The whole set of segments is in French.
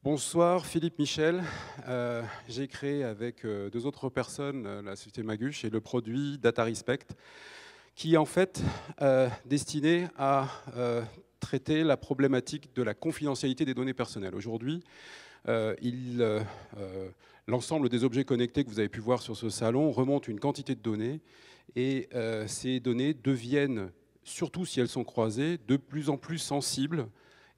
Bonsoir, Philippe Michel. J'ai créé avec deux autres personnes la société Maguche et le produit Data Respect, qui est en fait destiné à traiter la problématique de la confidentialité des données personnelles. Aujourd'hui, l'ensemble des objets connectés que vous avez pu voir sur ce salon remontent une quantité de données et ces données deviennent, surtout si elles sont croisées, de plus en plus sensibles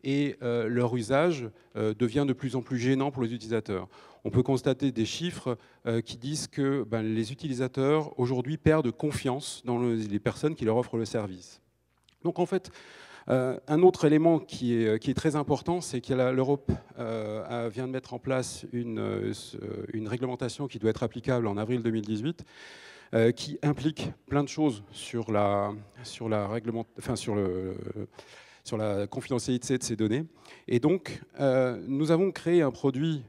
et leur usage devient de plus en plus gênant pour les utilisateurs. On peut constater des chiffres qui disent que les utilisateurs aujourd'hui perdent confiance dans les personnes qui leur offrent le service. Donc en fait, un autre élément qui est très important, c'est que l'Europe vient de mettre en place une réglementation qui doit être applicable en avril 2018, qui implique plein de choses sur la confidentialité de ces données. Et donc, nous avons créé un produit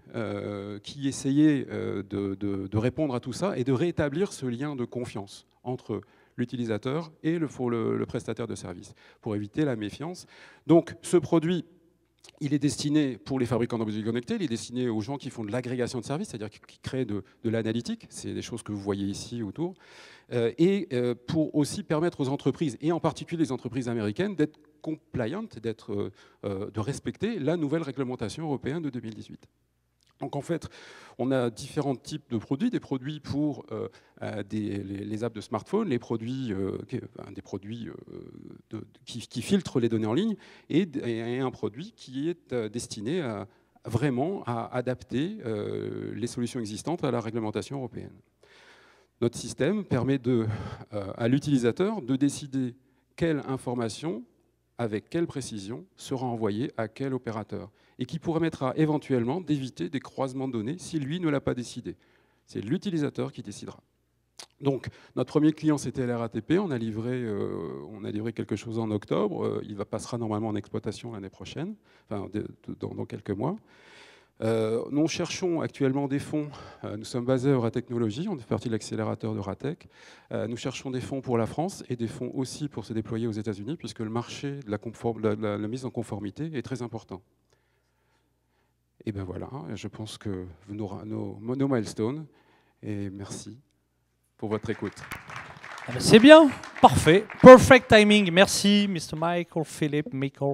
qui essayait de répondre à tout ça et de rétablir ce lien de confiance entre l'utilisateur et le prestataire de service, pour éviter la méfiance. Donc, ce produit, il est destiné pour les fabricants d'objets connectés, il est destiné aux gens qui font de l'agrégation de services, c'est-à-dire qui créent de l'analytique, c'est des choses que vous voyez ici autour, et pour aussi permettre aux entreprises, et en particulier les entreprises américaines, d'être compliant, de respecter la nouvelle réglementation européenne de 2018. Donc en fait, on a différents types de produits, des produits pour les apps de smartphone, des produits qui filtrent les données en ligne, et un produit qui est destiné vraiment à adapter les solutions existantes à la réglementation européenne. Notre système permet à l'utilisateur de décider quelle information, avec quelle précision, sera envoyée à quel opérateur, et qui permettra éventuellement d'éviter des croisements de données si lui ne l'a pas décidé. C'est l'utilisateur qui décidera. Donc, notre premier client, c'était la RATP. On a livré quelque chose en octobre. Il passera normalement en exploitation l'année prochaine, enfin, dans quelques mois. Nous cherchons actuellement des fonds. Nous sommes basés à Euratechnologies, on fait partie de l'accélérateur de Euratech. Nous cherchons des fonds pour la France et des fonds aussi pour se déployer aux États-Unis, puisque le marché de la mise en conformité est très important. Et bien voilà, je pense que nous aurons nos milestones. Et merci pour votre écoute. C'est bien, parfait. Perfect timing. Merci, Mr. Michael Philip Michael.